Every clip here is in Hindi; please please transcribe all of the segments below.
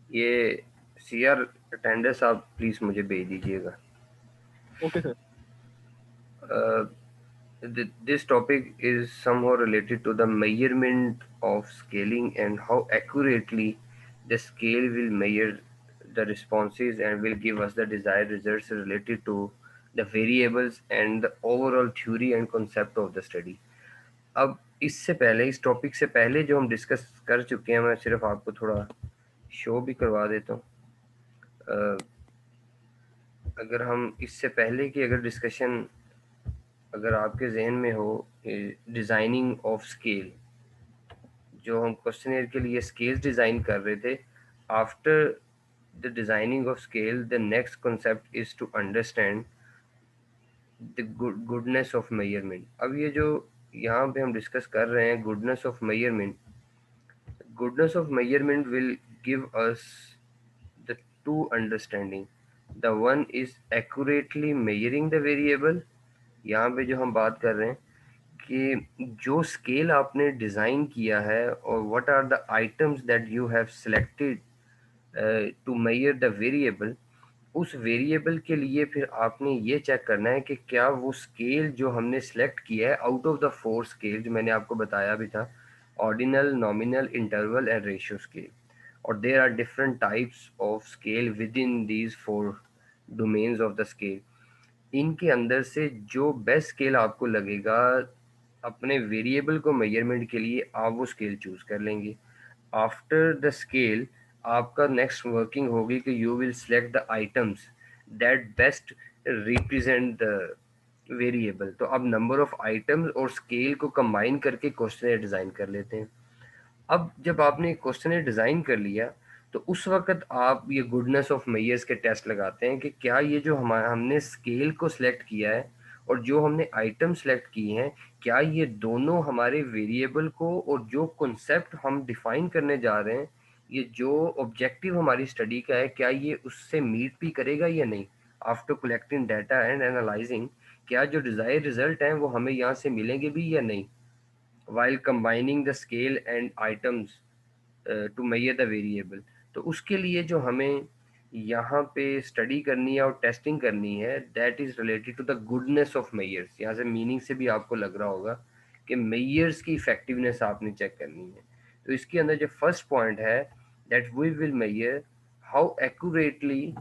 ये सीआर अटेंडेंस आप प्लीज मुझे भेज दीजिएगा। Okay sir. This topic is somehow related to the measurement of scaling and how accurately the scale will measure the responses and will give us the desired results related to the variables and the overall theory and concept of the study. अब इससे पहले, इस टॉपिक से पहले जो हम डिस्कस कर चुके हैं, मैं सिर्फ आपको थोड़ा शो भी करवा देता हूँ। अगर हम इससे पहले की अगर डिस्कशन अगर आपके जहन में हो, डिज़ाइनिंग ऑफ स्केल, जो हम क्वेश्चनर के लिए स्केल्स डिज़ाइन कर रहे थे, after the designing of scale the next concept is to understand the goodness of measurement. अब ये जो यहाँ पे हम डिस्कस कर रहे हैं, goodness of measurement will give us the two understanding. The one is accurately measuring the variable. यहाँ पे जो हम बात कर रहे हैं कि जो स्केल आपने डिज़ाइन किया है और what are the items that you have selected to measure the variable, उस वेरिएबल के लिए फिर आपने ये चेक करना है कि क्या वो स्केल जो हमने सेलेक्ट किया है आउट ऑफ द 4 स्केल जो मैंने आपको बताया भी था, ordinal, nominal, interval and ratio scale, और there are different types of scale within these 4 domains of the scale. इनके अंदर से जो बेस्ट स्केल आपको लगेगा अपने वेरिएबल को मेजरमेंट के लिए, आप वो स्केल चूज कर लेंगे। आफ्टर द स्केल आपका नेक्स्ट वर्किंग होगी कि you will select the items that best represent the variable. तो अब नंबर ऑफ आइटम्स और स्केल को कंबाइन करके क्वेश्चन डिजाइन कर लेते हैं। अब जब आपने क्वेश्चन डिज़ाइन कर लिया, तो उस वक़्त आप ये गुडनेस ऑफ मेजर्स के टेस्ट लगाते हैं कि क्या ये जो हमने स्केल को सिलेक्ट किया है और जो हमने आइटम सेलेक्ट किए हैं, क्या ये दोनों हमारे वेरिएबल को और जो कॉन्सेप्ट हम डिफाइन करने जा रहे हैं, ये जो ऑब्जेक्टिव हमारी स्टडी का है, क्या ये उससे मीट भी करेगा या नहीं। After collecting data and analysing, क्या जो डिज़ायर रिजल्ट हैं वो हमें यहाँ से मिलेंगे भी या नहीं, while combining the scale and items to measure the variable। तो उसके लिए जो हमें यहाँ पे स्टडी करनी है और टेस्टिंग करनी है, that is related to the goodness of measures. यहाँ से मीनिंग से भी आपको लग रहा होगा कि मेयर्स की इफेक्टिवनेस आपने चेक करनी है। तो इसके अंदर जो फर्स्ट पॉइंट है, that we will measure how accurately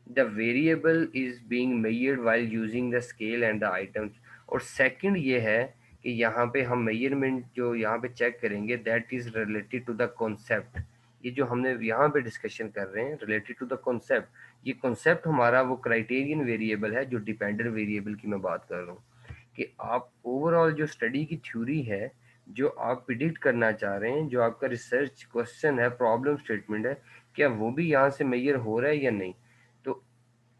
the variable is being measured while using the scale and the items. और सेकंड ये है कि यहाँ पे हम मेजरमेंट जो यहाँ पे चेक करेंगे, that is related to the concept. ये जो हमने यहाँ पे डिस्कशन कर रहे हैं रिलेटेड टू द कॉन्सेप्ट, ये कॉन्सेप्ट हमारा वो क्राइटेरियन वेरिएबल है जो डिपेंडेंट वेरिएबल की मैं बात कर रहा हूँ। कि आप ओवरऑल जो स्टडी की थ्योरी है, जो आप प्रिडिक्ट करना चाह रहे हैं, जो आपका रिसर्च क्वेश्चन है, प्रॉब्लम स्टेटमेंट है, क्या वो भी यहाँ से मेजर हो रहा है या नहीं। तो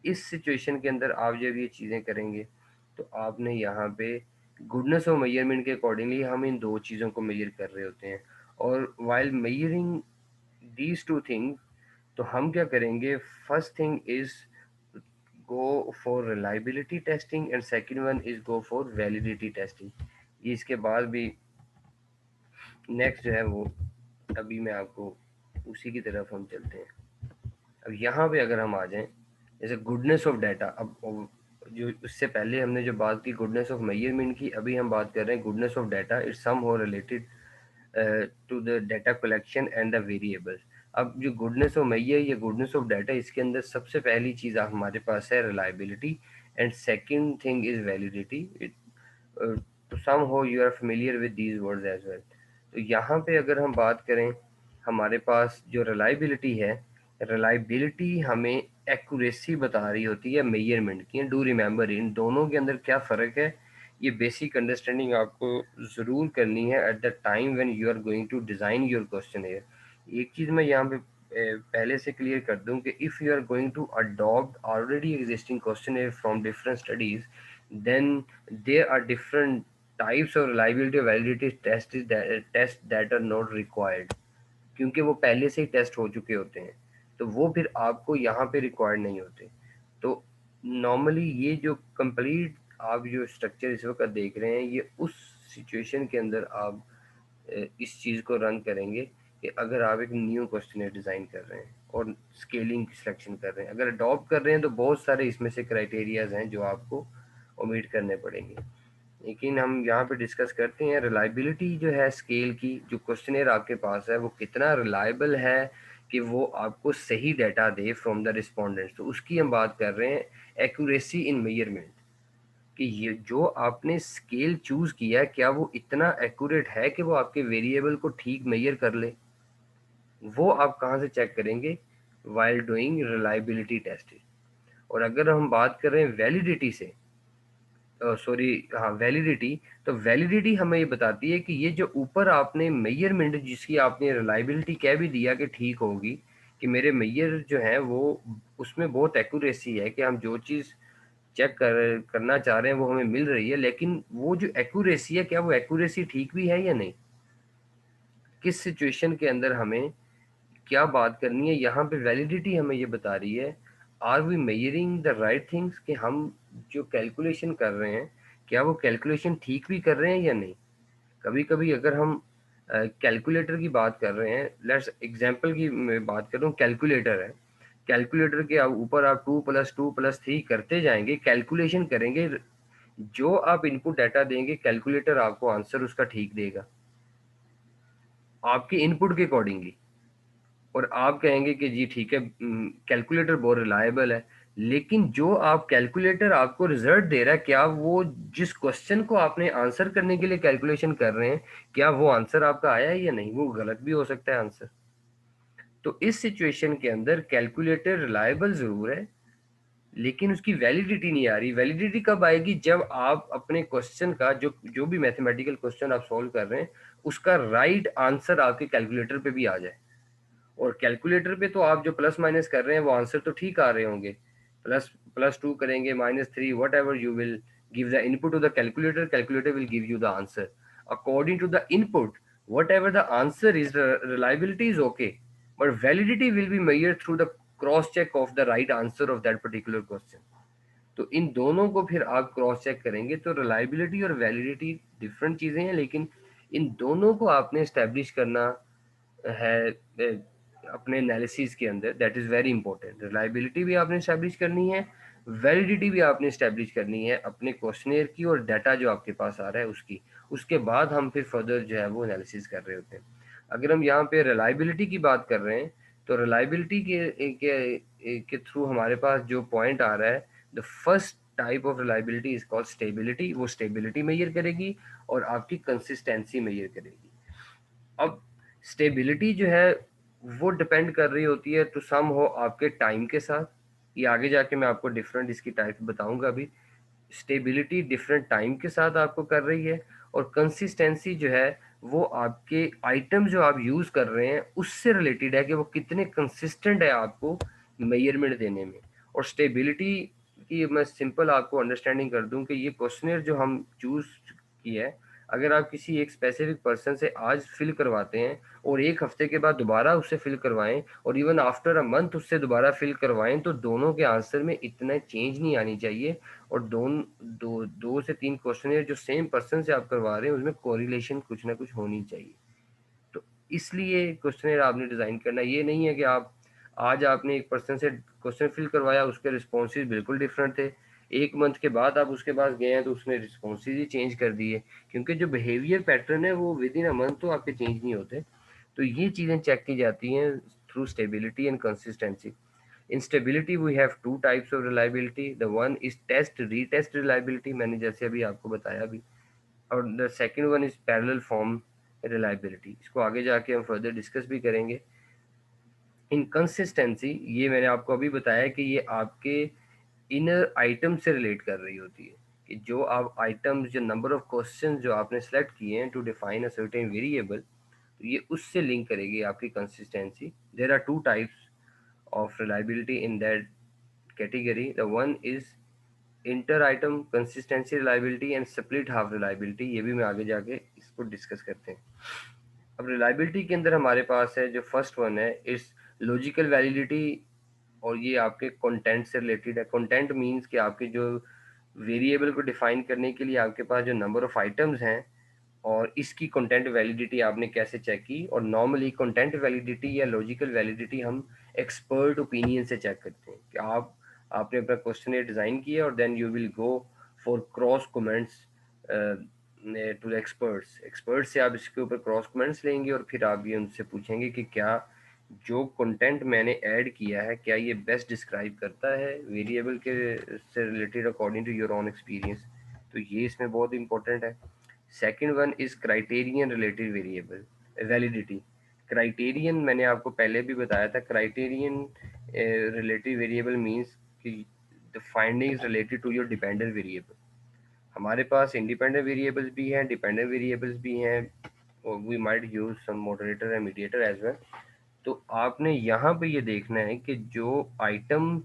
इस सिचुएशन के अंदर आप जब ये चीज़ें करेंगे, तो आपने यहाँ पे गुडनेस ऑफ मेजरमेंट के अकॉर्डिंगली हम इन दो चीज़ों को मेजर कर रहे होते हैं। और while measuring these two things, तो हम क्या करेंगे, first thing is go for reliability testing and second one is go for validity testing. ये इसके बाद भी नेक्स्ट जो है वो अभी मैं आपको उसी की तरफ हम चलते हैं। अब यहाँ पे अगर हम आ जाएं, जैसे गुडनेस ऑफ डाटा, अब जो उससे पहले हमने जो बात की गुडनेस ऑफ मेजरमेंट की, अभी हम बात कर रहे हैं goodness of data. It's somehow related to the data collection and the variables. अब जो गुडनेस ऑफ मेजर या गुडनेस ऑफ डाटा, इसके अंदर सबसे पहली चीज़ हमारे पास है reliability and second thing is validity. तो somehow you are familiar with these words as well. तो यहाँ पे अगर हम बात करें, हमारे पास जो रिलायबिलिटी है, रिलायबिलिटी हमें एक्यूरेसी बता रही होती है मेजरमेंट की। डू रिमेंबर इन दोनों के अंदर क्या फ़र्क है, ये बेसिक अंडरस्टैंडिंग आपको ज़रूर करनी है at the time when you are going to design your questionnaire. एक चीज़ मैं यहाँ पे पहले से क्लियर कर दूं कि if you are going to adopt already existing questionnaire from different studies, then there are different types of reliability or validity tests that are not required, क्योंकि वो पहले से ही टेस्ट हो चुके होते हैं, तो वो फिर आपको यहाँ पे रिक्वायर्ड नहीं होते। तो नॉर्मली ये जो कंप्लीट आप जो स्ट्रक्चर इस वक्त देख रहे हैं, ये उस सिचुएशन के अंदर आप इस चीज़ को रन करेंगे कि अगर आप एक न्यू क्वेश्चनर डिज़ाइन कर रहे हैं और स्केलिंग की सिलेक्शन कर रहे हैं, अगर अडॉप्ट कर रहे हैं तो बहुत सारे इसमें से क्राइटेरियाज हैं जो आपको ओमिट करने पड़ेंगे। लेकिन हम यहाँ पे डिस्कस करते हैं रिलायबिलिटी जो है स्केल की, जो क्वेश्चनर आपके पास है वो कितना रिलायबल है कि वो आपको सही data they from the respondents. तो उसकी हम बात कर रहे हैं एक्यूरेसी इन मेजरमेंट, कि ये जो आपने स्केल चूज किया है क्या वो इतना एक्यूरेट है कि वो आपके वेरिएबल को ठीक मेजर कर ले। वो आप कहाँ से चेक करेंगे? While doing reliability testing. और अगर हम बात कर रहे हैं वैलिडिटी से, सॉरी हाँ वैलिडिटी, तो वैलिडिटी हमें ये बताती है कि ये जो ऊपर आपने मेजरमेंट जिसकी आपने रिलायबिलिटी कह भी दिया कि ठीक होगी कि मेरे मेजर जो है वो उसमें बहुत एक्यूरेसी है कि हम जो चीज़ चेक करना चाह रहे हैं वो हमें मिल रही है, लेकिन वो जो एक्यूरेसी है क्या वो एक्यूरेसी ठीक भी है या नहीं, किस सिचुएशन के अंदर हमें क्या बात करनी है। यहाँ पे वैलिडिटी हमें ये बता रही है are we measuring the right things, कि हम जो कैलकुलेशन कर रहे हैं क्या वो कैलकुलेशन ठीक भी कर रहे हैं या नहीं। कभी कभी अगर हम कैलकुलेटर की बात कर रहे हैं, लेट्स एग्जांपल की मैं बात कर रहा हूँ, कैलकुलेटर है, कैलकुलेटर के ऊपर आप 2+2+3 करते जाएंगे, कैलकुलेशन करेंगे, जो आप इनपुट डाटा देंगे कैलकुलेटर आपको आंसर उसका ठीक देगा आपके इनपुट के अकॉर्डिंगली। और आप कहेंगे कि जी ठीक है कैलकुलेटर बहुत रिलायबल है, लेकिन जो आप कैलकुलेटर आपको रिजल्ट दे रहा है क्या वो जिस क्वेश्चन को आपने आंसर करने के लिए कैलकुलेशन कर रहे हैं क्या वो आंसर आपका आया है या नहीं, वो गलत भी हो सकता है आंसर। तो इस सिचुएशन के अंदर कैलकुलेटर रिलायबल जरूर है लेकिन उसकी वैलिडिटी नहीं आ रही। वैलिडिटी कब आएगी? जब आप अपने क्वेश्चन का जो जो भी मैथमेटिकल क्वेश्चन आप सॉल्व कर रहे हैं उसका राइट आंसर आपके कैलकुलेटर पे भी आ जाए। और कैलकुलेटर पे तो आप जो प्लस माइनस कर रहे हैं वो आंसर तो ठीक आ रहे होंगे, प्लस +2 करेंगे -3 whatever you will give the input to the calculator, calculator will give you the answer according to the input. Whatever the answer is, reliability is okay, but validity will be measured through the cross check of the right answer of that particular question. तो इन दोनों को फिर आप क्रॉस चेक करेंगे। तो रिलायबिलिटी और वैलिडिटी डिफरेंट चीजें हैं, लेकिन इन दोनों को आपने स्टैब्लिश करना है अपने एनालिसिस के अंदर, that is very important. Reliability भी आपने स्टैब्लिश करनी है, वैलिडिटी भी आपने स्टैब्लिश करनी है अपने क्वेश्चनेयर की और डाटा जो आपके पास आ रहा है उसकी। उसके बाद हम फिर फर्दर जो है वो एनालिसिस कर रहे होते हैं। अगर हम यहाँ पे रिलायबिलिटी की बात कर रहे हैं तो रिलायबिलिटी के थ्रू हमारे पास जो पॉइंट आ रहा है, the first type of reliability is called stability. वो स्टेबिलिटी मेजर करेगी और आपकी कंसिस्टेंसी मेजर करेगी। अब स्टेबिलिटी जो है वो डिपेंड कर रही होती है टू सम हो आपके टाइम के साथ। ये आगे जाके मैं आपको डिफरेंट इसकी टाइप बताऊंगा अभी। स्टेबिलिटी डिफरेंट टाइम के साथ आपको कर रही है, और कंसिस्टेंसी जो है वो आपके आइटम जो आप यूज कर रहे हैं उससे रिलेटेड है कि वो कितने कंसिस्टेंट है आपको मेजरमेंट देने में। और स्टेबिलिटी की मैं सिंपल आपको अंडरस्टैंडिंग कर दूं कि ये क्वेश्चनर जो हम चूज किया है, अगर आप किसी एक स्पेसिफिक पर्सन से आज फिल करवाते हैं और एक हफ्ते के बाद दोबारा उससे फिल करवाएं और इवन आफ्टर अ मंथ उससे दोबारा फिल करवाएं, तो दोनों के आंसर में इतना चेंज नहीं आनी चाहिए। और दो से तीन क्वेश्चन जो सेम पर्सन से आप करवा रहे हैं उसमें कोरिलेशन कुछ ना कुछ होनी चाहिए। तो इसलिए क्वेश्चन आपने डिज़ाइन करना, ये नहीं है कि आप आज आपने एक पर्सन से क्वेश्चन फिल करवाया उसके रिस्पॉन्सेज बिल्कुल डिफरेंट थे, एक मंथ के बाद आप उसके पास गए हैं तो उसने रिस्पॉन्सेज ही चेंज कर दिए, क्योंकि जो बिहेवियर पैटर्न है वो विद इन अ मंथ तो आपके चेंज नहीं होते। तो ये चीज़ें चेक की जाती हैं through stability and consistency. In stability we have two types of reliability. The one is test retest reliability, मैंने जैसे अभी आपको बताया भी, और the second one is parallel form reliability. इसको आगे जाके हम फर्दर डिस्कस भी करेंगे। इनकंसिस्टेंसी ये मैंने आपको अभी बताया कि ये आपके इनर आइटम से रिलेट कर रही होती है, कि जो आप आइटम्स जो नंबर ऑफ क्वेश्चन जो आपने सेलेक्ट किए हैं to define a certain variable, तो ये उससे लिंक करेगी आपकी consistency. There are two types of reliability in that category. The one is inter item consistency reliability and split half reliability. ये भी मैं आगे जाके इसको डिस्कस करते हैं। अब रिलायबिलिटी के अंदर हमारे पास है जो फर्स्ट वन है इस लॉजिकल वैलिडिटी, और ये आपके कंटेंट से रिलेटेड है। कंटेंट मींस कि आपके जो वेरिएबल को डिफाइन करने के लिए आपके पास जो नंबर ऑफ आइटम्स हैं और इसकी कंटेंट वैलिडिटी आपने कैसे चेक की। और नॉर्मली कंटेंट वैलिडिटी या लॉजिकल वैलिडिटी हम एक्सपर्ट ओपिनियन से चेक करते हैं कि आपने अपना क्वेश्चन डिज़ाइन किया और then you will go for cross comments to the experts से आप इसके ऊपर क्रॉस कमेंट्स लेंगे और फिर आप ये उनसे पूछेंगे कि क्या जो कंटेंट मैंने ऐड किया है क्या ये बेस्ट डिस्क्राइब करता है वेरिएबल के से related according to your own experience. तो ये इसमें बहुत इंपॉर्टेंट है। Second one is criterion related variable validity. Criterion मैंने आपको पहले भी बताया था, क्राइटेरियन रिलेटेड वेरिएबल मींस कि the findings related to your dependent variable. हमारे पास इंडिपेंडेंट वेरिएबल्स भी हैं, डिपेंडेंट वेरिएबल्स भी हैं, और we might use some moderator and mediator as well. तो आपने यहाँ पे ये देखना है कि जो आइटम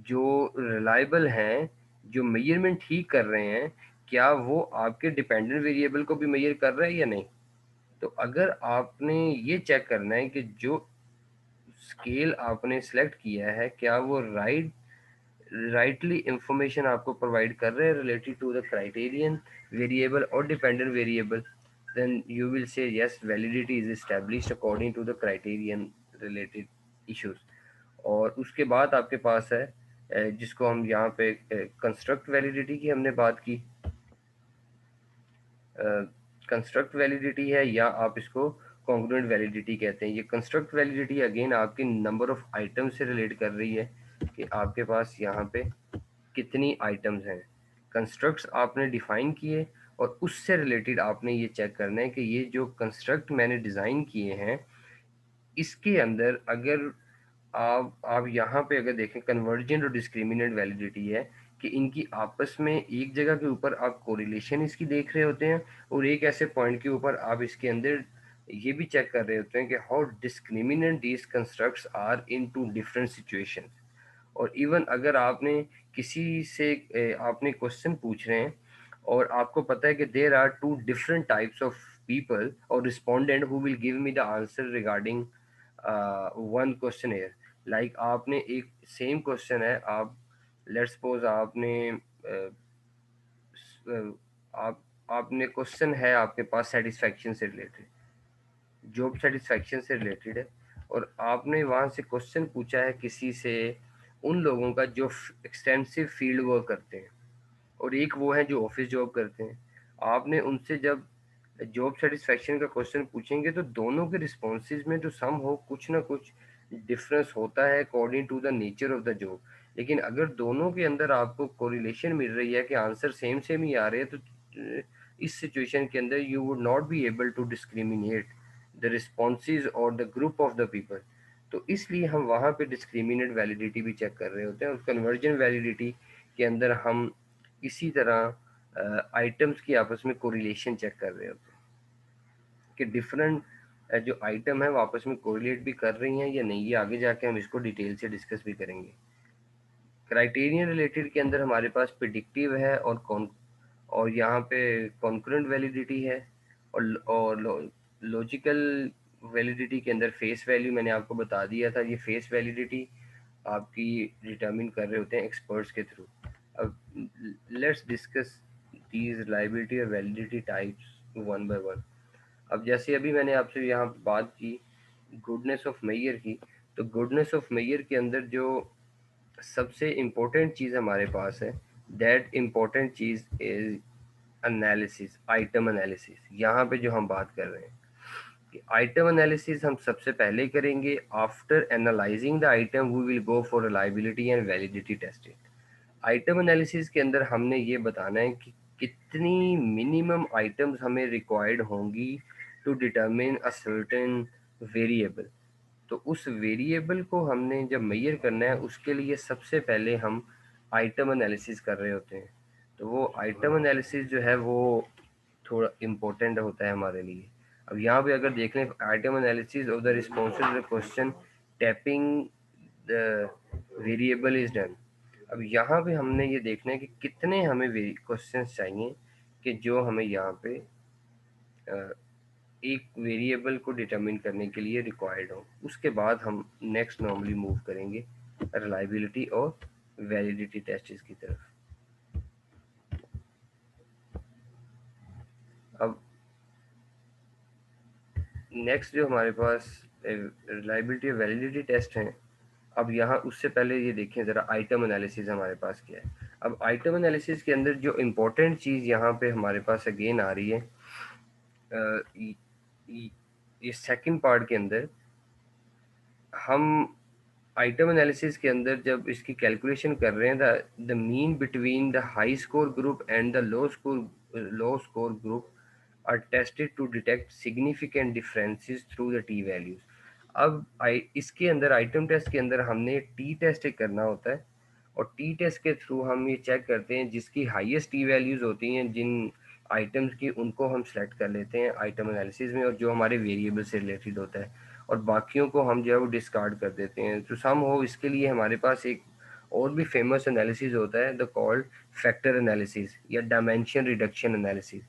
जो रिलायबल हैं, जो मेजरमेंट ठीक कर रहे हैं, क्या वो आपके डिपेंडेंट वेरिएबल को भी मेजर कर रहे हैं या नहीं। तो अगर आपने ये चेक करना है कि जो स्केल आपने सेलेक्ट किया है क्या वो राइटली इंफॉर्मेशन आपको प्रोवाइड कर रहे हैं related to the criterion variable और dependent variable, then you will say yes validity is established according to the criterion related issues. और उसके बाद आपके पास है जिसको हम यहाँ पे कंस्ट्रक्ट वैलिडिटी की हमने बात की। कंस्ट्रक्ट वैलिडिटी है या आप इसको कॉन्ग्रुएंट वैलिडिटी कहते हैं। ये कंस्ट्रक्ट वैलिडिटी अगेन आपकी नंबर ऑफ आइटम से रिलेट कर रही है कि आपके पास यहाँ पे कितनी आइटम्स हैं। कंस्ट्रक्ट्स आपने डिफाइन किए और उससे रिलेटेड आपने ये चेक करना है कि ये जो कंस्ट्रक्ट मैंने डिज़ाइन किए हैं इसके अंदर अगर आप यहाँ पे अगर देखें कन्वर्जेंट और डिस्क्रिमिनेंट वैलिडिटी है कि इनकी आपस में एक जगह के ऊपर आप कोरिलेशन इसकी देख रहे होते हैं और एक ऐसे पॉइंट के ऊपर आप इसके अंदर ये भी चेक कर रहे होते हैं कि how discriminant these constructs are in two different situations. और इवन अगर आपने किसी से आपने क्वेश्चन पूछ रहे हैं और आपको पता है कि there are two different types of people और respondent who will give me the answer regarding one question here. Like आपने एक सेम क्वेश्चन है, आप लेट्स सपोज आपने क्वेश्चन है आपके पास सेटिस्फैक्शन से रिलेटेड, जॉब सेटिस्फैक्शन से रिलेटेड है, और आपने वहाँ से क्वेश्चन पूछा है किसी से उन लोगों का जो एक्सटेंसिव फील्ड वर्क करते हैं और एक वो है जो ऑफिस जॉब करते हैं। आपने उनसे जब जॉब सेटिस्फैक्शन का क्वेश्चन पूछेंगे तो दोनों के रिस्पॉन्सेज में तो सम हो कुछ ना कुछ डिफरेंस होता है according to the nature of the job. लेकिन अगर दोनों के अंदर आपको कोरिलेशन मिल रही है कि आंसर सेम सेम ही आ रहे हैं तो इस सिचुएशन के अंदर you would not be able to discriminate the responses और the group of the people. तो इसलिए हम वहाँ पे डिस्क्रिमिनेट वैलिडिटी भी चेक कर रहे होते हैं। और कन्वर्जन वैलिडिटी के अंदर हम इसी तरह आइटम्स की आपस में कोरिलेशन चेक कर रहे होते हैं कि डिफरेंट जो आइटम है वो आपस में कोरिलेट भी कर रही हैं या नहीं। ये आगे जाके हम इसको डिटेल से डिस्कस भी करेंगे। क्राइटेरियन रिलेटेड के अंदर हमारे पास प्रिडिक्टिव है और यहाँ पे कॉन्करेंट वैलिडिटी है और लॉजिकल वैलिडिटी के अंदर फेस वैल्यू मैंने आपको बता दिया था। ये फेस वैलिडिटी आपकी डिटर्मिन कर रहे होते हैं एक्सपर्ट्स के थ्रू। अब लेट्स डिस्कस दीज रिलायबिलिटी और validity types one by one. अब जैसे अभी मैंने आपसे यहाँ बात की गुडनेस ऑफ मेयर की, तो गुडनेस ऑफ मेयर के अंदर जो सबसे इम्पोर्टेंट चीज़ हमारे पास है that important cheese is analysis, item analysis. यहाँ पे जो हम बात कर रहे हैं कि आइटम एनालिसिस हम सबसे पहले करेंगे। After analysing the item we will go for reliability and validity testing. Item analysis के अंदर हमने ये बताना है कि कितनी मिनिमम आइटम्स हमें रिक्वायर्ड होंगी to determine a certain variable. तो उस वेरिएबल को हमने जब मेजर करना है उसके लिए सबसे पहले हम आइटम एनालिसिस कर रहे होते हैं। तो वो आइटम एनालिसिस जो है वो थोड़ा इम्पोर्टेंट होता है हमारे लिए। अब यहाँ पे अगर देख लें item analysis of the responses to the question tapping the variable is done. अब यहाँ पे हमने ये देखना है कि कितने हमें क्वेश्चंस चाहिए कि जो हमें यहाँ पे एक वेरिएबल को डिटरमिन करने के लिए रिक्वायर्ड हो। उसके बाद हम नेक्स्ट नॉर्मली मूव करेंगे रिलायबिलिटी और वैलिडिटी टेस्ट्स की तरफ। अब नेक्स्ट जो हमारे पास रिलायबिलिटी और वैलिडिटी टेस्ट हैं, अब यहाँ उससे पहले ये देखें ज़रा आइटम एनालिसिस हमारे पास क्या है। अब आइटम एनालिसिस के अंदर जो इम्पोर्टेंट चीज़ यहाँ पे हमारे पास अगेन आ रही है, इस सेकंड पार्ट के अंदर हम आइटम एनालिसिस के अंदर जब इसकी कैलकुलेशन कर रहे हैं, the mean between the high score group and the low score group are tested to detect significant differences through the T values. अब इसके अंदर आइटम टेस्ट के अंदर हमने टी टेस्ट करना होता है, और टी टेस्ट के थ्रू हम ये चेक करते हैं जिसकी हाईएस्ट टी वैल्यूज होती हैं जिन आइटम्स की, उनको हम सेलेक्ट कर लेते हैं आइटम एनालिसिस में, और जो हमारे वेरिएबल से रिलेटेड होता है, और बाकियों को हम जो है वो डिस्कार्ड कर देते हैं। तो सम हो इसके लिए हमारे पास एक और भी फेमस एनालिसिस होता है, द कॉल्ड फैक्टर एनालिसिस या डायमेंशन रिडक्शन एनालिसिस।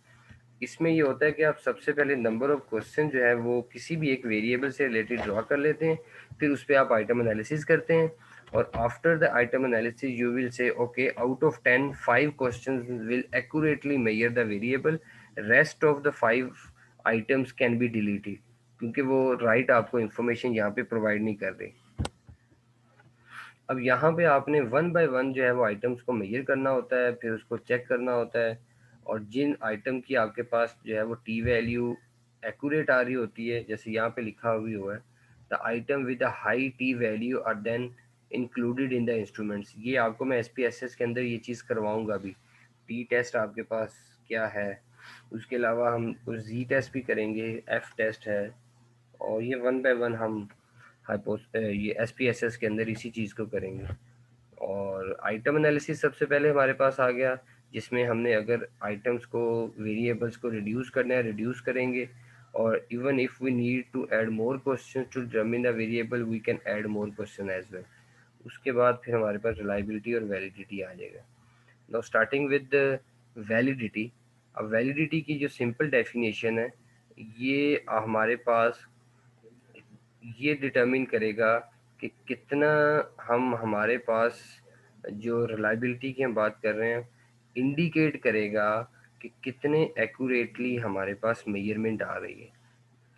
इसमें ये होता है कि आप सबसे पहले नंबर ऑफ क्वेश्चन जो है वो किसी भी एक वेरिएबल से रिलेटेड ड्रॉ कर लेते हैं, फिर उस पर आप आइटम एनालिसिस करते हैं, और after the item analysis you will से okay out of 10 5 questions will accurately measure the variable, rest of the 5 items can be deleted, क्योंकि वो राइट आपको इंफॉर्मेशन यहाँ पे प्रोवाइड नहीं कर रही। अब यहाँ पे आपने वन बाय वन जो है वो आइटम्स को मेजर करना होता है, फिर उसको चेक करना होता है, और जिन आइटम की आपके पास जो है वो टी वैल्यू एक्यूरेट आ रही होती है, जैसे यहाँ पे लिखा हुआ है, the item with the high T value are then included in the instruments. ये आपको मैं SPSS के अंदर ये चीज़ करवाऊँगा अभी। टी टेस्ट आपके पास क्या है, उसके अलावा हम कुछ जी टेस्ट भी करेंगे, एफ टेस्ट है, और ये वन बाय वन हम ये SPSS के अंदर इसी चीज़ को करेंगे। और आइटम एनालिसिस सबसे पहले हमारे पास आ गया, जिसमें हमने अगर आइटम्स को, वेरिएबल्स को रिड्यूस करना है, रिड्यूस करेंगे, और even if we need to add more question to determine the variable we can add more question as well. उसके बाद फिर हमारे पास रिलायबिलिटी और वैलिडिटी आ जाएगा। Now starting with validity. अब वैलिडिटी की जो सिंपल डेफिनेशन है, ये हमारे पास ये डिटरमिन करेगा कि कितना हम, हमारे पास जो रिलायबिलिटी की हम बात कर रहे हैं, इंडिकेट करेगा कि कितने एक्यूरेटली हमारे पास मेजरमेंट आ रही है।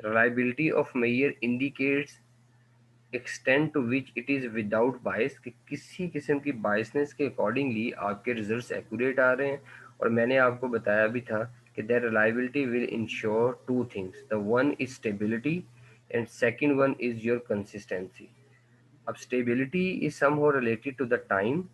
Reliability of measure indicates extent to which it is without bias, कि किसी किस्म की बायसनेस के अकॉर्डिंगली आपके रिजल्ट्स एक्यूरेट आ रहे हैं। और मैंने आपको बताया भी था कि that reliability will ensure two things, the one is stability and second one is your consistency. अब stability is somehow related to the time,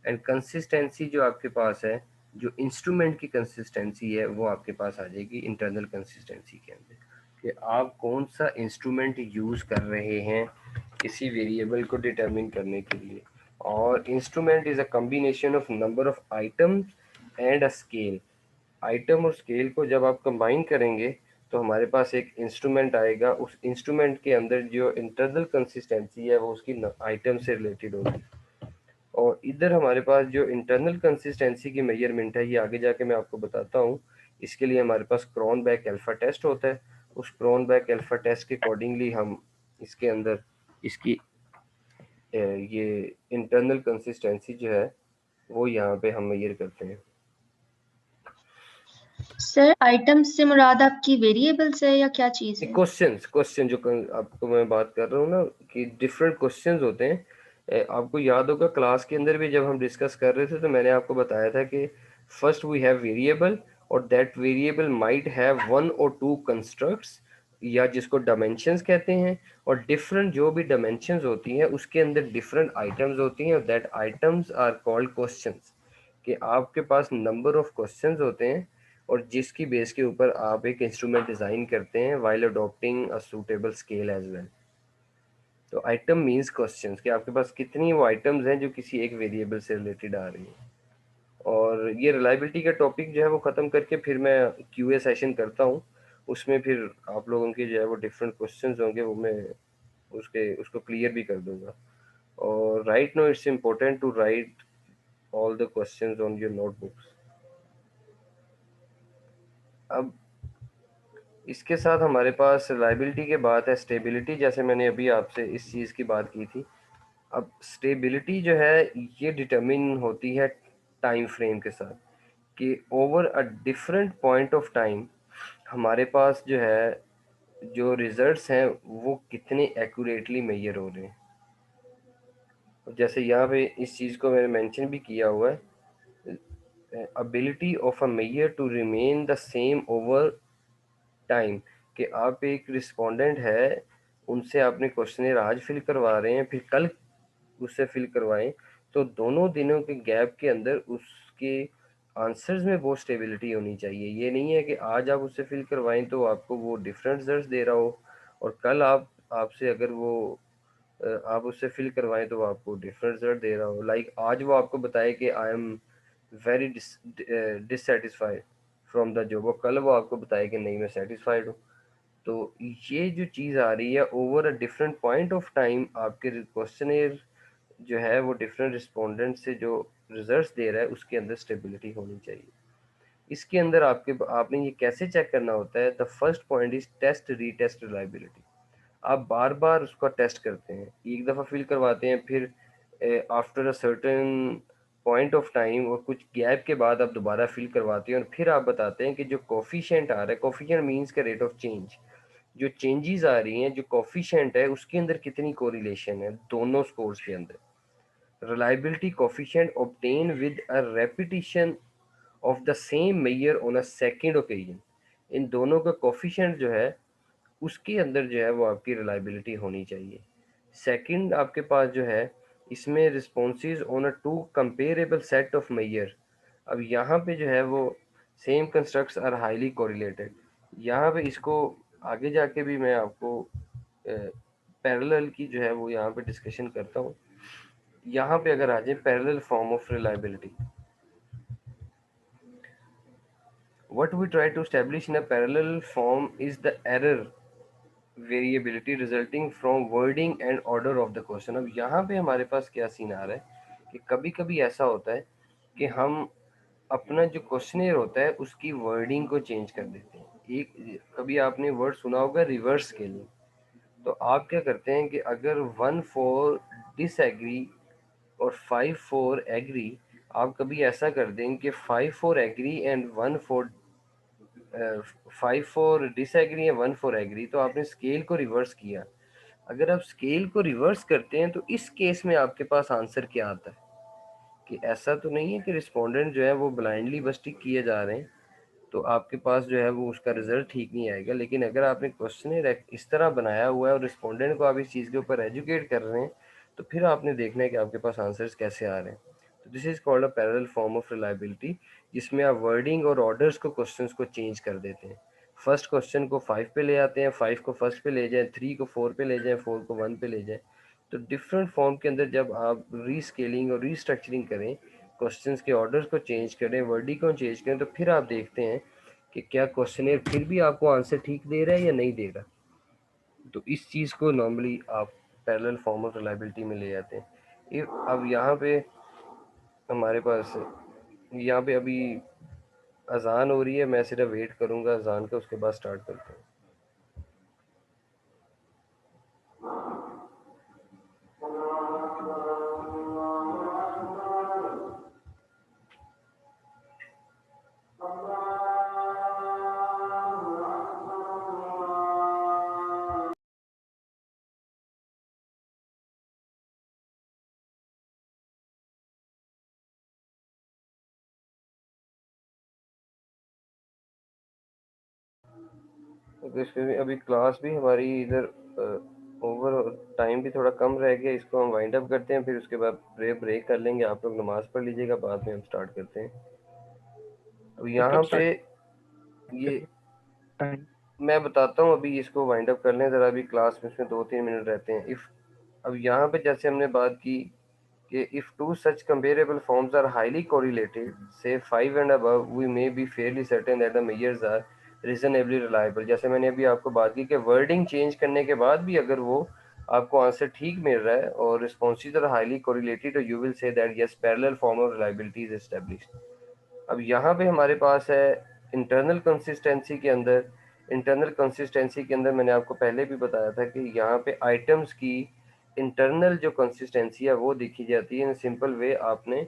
and consistency जो आपके पास है, जो इंस्ट्रूमेंट की कंसिस्टेंसी है, वो आपके पास आ जाएगी इंटरनल कंसिस्टेंसी के अंदर, कि आप कौन सा इंस्ट्रूमेंट यूज़ कर रहे हैं किसी वेरिएबल को डिटरमिन करने के लिए। और instrument is a combination of number of items and a scale. Item और स्केल को जब आप कंबाइन करेंगे तो हमारे पास एक इंस्ट्रूमेंट आएगा, उस इंस्ट्रूमेंट के अंदर जो इंटरनल कंसिस्टेंसी है वो उसकी आइटम से रिलेटेड होगी। और इधर हमारे पास जो इंटरनल कंसिस्टेंसी की मेजरमेंट है, ये आगे जाके मैं आपको बताता हूँ। इसके लिए हमारे पास क्रॉनबेक अल्फा टेस्ट होता है, उस क्रॉनबेक अल्फा टेस्ट के अकॉर्डिंगली हम इसके अंदर इसकी ये इंटरनल कंसिस्टेंसी जो है वो यहाँ पे हम मेजर करते हैं। सर आइटम से मुराद आपकी वेरिएबल्स है या क्या चीज है? क्वेश्चन जो आपको मैं बात कर रहा हूँ ना, कि डिफरेंट क्वेश्चंस होते हैं। आपको याद होगा क्लास के अंदर भी जब हम डिस्कस कर रहे थे तो मैंने आपको बताया था कि फर्स्ट वी हैव वेरिएबल, और that variable might have one और टू कंस्ट्रक्ट्स, या जिसको डायमेंशंस कहते हैं, और डिफरेंट जो भी डायमेंशंस होती हैं उसके अंदर डिफरेंट आइटम्स होती हैं, और that items are called questions. कि आपके पास नंबर ऑफ क्वेश्चंस होते हैं, और जिसकी बेस के ऊपर आप एक इंस्ट्रूमेंट डिज़ाइन करते हैं while adopting a suitable scale as well. तो आइटम मींस क्वेश्चंस, कि आपके पास कितनी वो आइटम्स हैं जो किसी एक वेरिएबल से रिलेटेड आ रही हैं। और ये रिलायबिलिटी का टॉपिक जो है वो ख़त्म करके फिर मैं QA सेशन करता हूँ, उसमें फिर आप लोगों के जो है वो डिफरेंट क्वेश्चंस होंगे, वो मैं उसको क्लियर भी कर दूंगा। और right now it's important to write all the questions on your notebooks. अब इसके साथ हमारे पास रिलायबिलिटी के बाद है स्टेबिलिटी, जैसे मैंने अभी आपसे इस चीज़ की बात की थी। अब स्टेबिलिटी जो है ये डिटरमिन होती है टाइम फ्रेम के साथ, कि over a different point of time हमारे पास जो है जो रिजल्ट्स हैं वो कितने एक्यूरेटली मेजर हो रहे हैं। जैसे यहाँ पे इस चीज़ को मैंने मेंशन भी किया हुआ है, ability of a measure to remain the same over time, कि आप एक रिस्पोंडेंट है, उनसे आपने क्वेश्चनर आज फिल करवा रहे हैं, फिर कल उससे फिल करवाएं, तो दोनों दिनों के गैप के अंदर उसके आंसर्स में बहुत स्टेबिलिटी होनी चाहिए। ये नहीं है कि आज आप उससे फिल करवाएं तो आपको वो डिफरेंट रिजल्ट दे रहा हो, और कल आपसे अगर वो आप उससे फिल करवाएं तो वो आपको डिफरेंट रिजल्ट दे रहा हो। लाइक आज वो आपको बताए कि I am very dissatisfied from the job, और कल वो आपको बताए कि नहीं मैं सेटिस्फाइड हूँ। तो ये जो चीज़ आ रही है over a different point of time, आपके क्वेश्चनर जो है वो डिफरेंट रिस्पोंडेंट से जो रिजल्ट्स दे रहा है उसके अंदर स्टेबिलिटी होनी चाहिए। इसके अंदर आपने ये कैसे चेक करना होता है, the first point is test retest reliability. आप बार बार उसका टेस्ट करते हैं, एक दफ़ा फिल करवाते हैं, फिर after a certain point of time और कुछ गैप के बाद आप दोबारा फिल करवाते हैं, और फिर आप बताते हैं कि जो कोफिशिएंट आ रहा है, कोफिशिएंट मीन्स का रेट ऑफ चेंज, जो चेंजेस आ रही हैं, जो कोफिशिएंट है उसके अंदर कितनी कोरिलेशन है दोनों स्कोर्स के अंदर। Reliability coefficient obtain with a repetition of the same measure on a second occasion, इन दोनों का कोफिशिएंट जो है उसके अंदर जो है वो आपकी रिलायबिलिटी होनी चाहिए। सेकंड आपके पास जो है इसमें responses on a two comparable set of measure. अब यहाँ पे जो है वो same constructs are highly correlated. यहाँ पे इसको आगे जाके भी मैं आपको पैरेलल की जो है वो यहाँ पे डिस्कशन करता हूँ। यहाँ पे अगर आ जाए parallel form of reliability, what we try to establish in a parallel form is the error variability resulting from wording and order of the question. अब यहाँ पे हमारे पास क्या सीन आ रहा है कि कभी कभी ऐसा होता है कि हम अपना जो क्वेश्चनर होता है उसकी वर्डिंग को चेंज कर देते हैं। एक कभी आपने वर्ड सुना होगा रिवर्स के लिए, तो आप क्या करते हैं कि अगर 1 4 डिसएग्री और 5 4 एग्री, आप कभी ऐसा कर दें कि 5 4 एग्री एंड 1 4 5 4 डिसएग्री या 1 4 एग्री, तो आपने स्केल को रिवर्स किया। अगर आप स्केल को रिवर्स करते हैं तो इस केस में आपके पास आंसर क्या आता है, कि ऐसा तो नहीं है कि रिस्पोंडेंट जो है वो ब्लाइंडली बस टिक किए जा रहे हैं, तो आपके पास जो है वो उसका रिजल्ट ठीक नहीं आएगा। लेकिन अगर आपने क्वेश्चन इस तरह बनाया हुआ है और रिस्पोंडेंट को आप इस चीज़ के ऊपर एजुकेट कर रहे हैं, तो फिर आपने देखना है कि आपके पास आंसर्स कैसे आ रहे हैं। तो this is called a parallel form of reliability, जिसमें आप वर्डिंग और ऑर्डर्स को क्वेश्चंस को चेंज कर देते हैं। फर्स्ट क्वेश्चन को 5 पे ले आते हैं, 5 को फर्स्ट पे ले जाएं, 3 को 4 पे ले जाएं, 4 को 1 पे ले जाएं। तो डिफरेंट फॉर्म के अंदर जब आप रीस्केलिंग और रीस्ट्रक्चरिंग करें, क्वेश्चंस के ऑर्डर्स को चेंज करें, वर्डिंग को चेंज करें, तो फिर आप देखते हैं कि क्या क्वेश्चनर फिर भी आपको आंसर ठीक दे रहा है या नहीं दे रहा। तो इस चीज़ को नॉर्मली आप पैरेलल फॉर्म ऑफ रिलायबिलिटी में ले जाते हैं। अब यहाँ पे हमारे पास यहाँ पे अभी अजान हो रही है, मैं सिर्फ वेट करूँगा अजान का, उसके बाद स्टार्ट करता हूँ। तो इसमें अभी क्लास भी हमारी इधर ओवर टाइम भी थोड़ा कम रह गया, इसको हम वाइंड अप करते हैं, फिर उसके बाद ब्रेक कर लेंगे। आप लोग नमाज पढ़ लीजिएगा, बाद में हम स्टार्ट करते हैं। तो यहाँ कब पे स्टार्ट ये टाइम? मैं बताता हूँ, अभी इसको वाइंड अप कर लें ज़रा, अभी क्लास में इसमें 2 3 मिनट रहते हैं। इफ़ अब यहाँ पे जैसे हमने बात की कि if two such comparable forms are highly correlated से 5 and above, we may be fairly certain that the measures are reasonably reliable. जैसे मैंने अभी आपको बात की कि वर्डिंग चेंज करने के बाद भी अगर वो आपको आंसर ठीक मिल रहा है और रिस्पॉन्सेज आर हाईली कोरिलेटेड, तो you will say that yes parallel form of reliability is established. अब यहाँ पे हमारे पास है इंटरनल कंसिस्टेंसी के अंदर। इंटरनल कंसिस्टेंसी के अंदर मैंने आपको पहले भी बताया था कि यहाँ पे आइटम्स की इंटरनल जो कंसिस्टेंसी है वो देखी जाती है। इन सिंपल वे आपने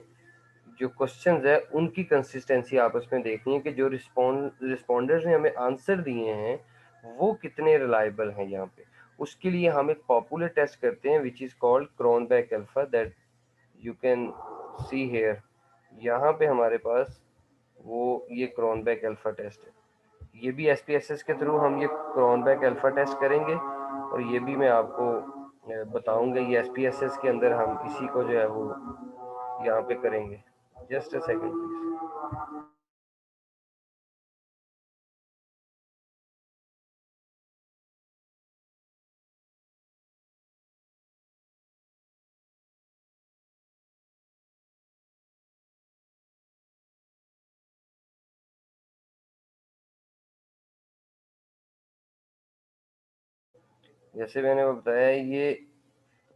जो क्वेश्चंस है उनकी कंसिस्टेंसी आपस में देखनी है कि जो रिस्पोंडर्स ने हमें आंसर दिए हैं वो कितने रिलायबल हैं यहाँ पे। उसके लिए हम एक पॉपुलर टेस्ट करते हैं which is called Cronbach alpha, that you can see here. यहाँ पे हमारे पास वो ये क्रोनबेक अल्फा टेस्ट है। ये भी एसपीएसएस के थ्रू हम ये क्रोनबेक अल्फा टेस्ट करेंगे, और ये भी मैं आपको बताऊंगा। ये एसपीएसएस के अंदर हम इसी को जो है वो यहाँ पे करेंगे। Just a second please. जैसे मैंने बताया, ये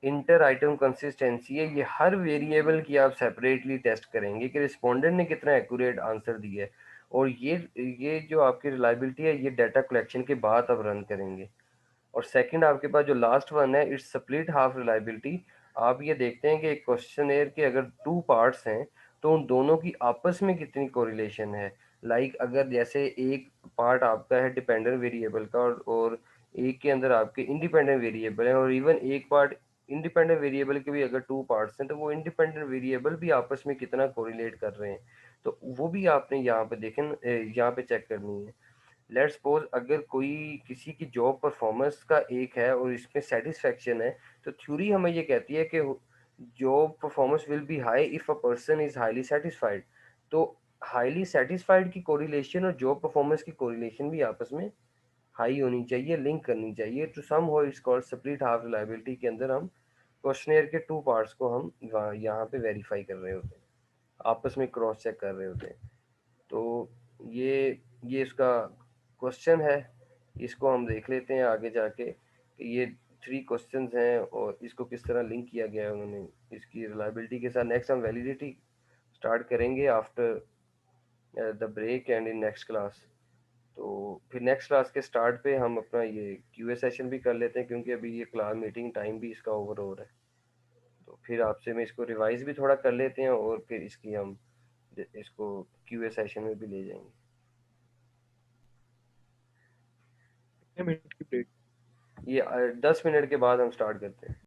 इंटर आइटम कंसिस्टेंसी है। ये हर वेरिएबल की आप सेपरेटली टेस्ट करेंगे कि रिस्पोंडेंट ने कितना एक्यूरेट आंसर दिया है, और ये जो आपकी रिलायबिलिटी है ये डाटा कलेक्शन के बाद आप रन करेंगे। और सेकंड आपके पास जो लास्ट वन है, इट्स स्प्लिट हाफ रिलायबिलिटी। आप ये देखते हैं कि एक क्वेश्चनेयर के अगर टू पार्ट्स हैं तो उन दोनों की आपस में कितनी कोरिलेशन है। लाइक अगर जैसे एक पार्ट आपका है डिपेंडेंट वेरिएबल का, और एक के अंदर आपके इंडिपेंडेंट वेरिएबल है, और इवन एक पार्ट इंडिपेंडेंट वेरिएबल के भी अगर टू पार्ट्स हैं तो वो इंडिपेंडेंट वेरिएबल भी आपस में कितना कोरिलेट कर रहे हैं, तो वो भी आपने यहाँ पे देखें, यहाँ पे चेक करनी है। लेट्स सपोज अगर कोई किसी की जॉब परफॉर्मेंस का एक है और इसमें सेटिस्फेक्शन है, तो थ्योरी हमें ये कहती है कि job performance will be high if a person is highly satisfied. तो हाईली सेटिस्फाइड की कोरिलेशन और जॉब परफॉर्मेंस की कोरिलेशन भी आपस में हाई होनी चाहिए, लिंक करनी चाहिए। टू सम हो it's called split half reliability के अंदर हम क्वेश्चनेयर के टू पार्ट्स को हम यहाँ पे वेरीफाई कर रहे होते हैं, आपस में क्रॉस चेक कर रहे होते हैं। तो ये इसका क्वेश्चन है, इसको हम देख लेते हैं आगे जाके कि ये थ्री क्वेश्चंस हैं और इसको किस तरह लिंक किया गया है उन्होंने इसकी रिलायबिलिटी के साथ। नेक्स्ट हम वैलिडिटी स्टार्ट करेंगे after the break and in next class. तो फिर नेक्स्ट क्लास के स्टार्ट पे हम अपना ये क्यूए सेशन भी कर लेते हैं, क्योंकि अभी ये क्लास मीटिंग टाइम भी इसका ओवर हो रहा है। तो फिर आपसे मैं इसको रिवाइज भी थोड़ा कर लेते हैं, और फिर इसकी हम इसको क्यूए सेशन में भी ले जाएंगे। कितने मिनट की ब्रेक? ये 10 मिनट के बाद हम स्टार्ट करते हैं।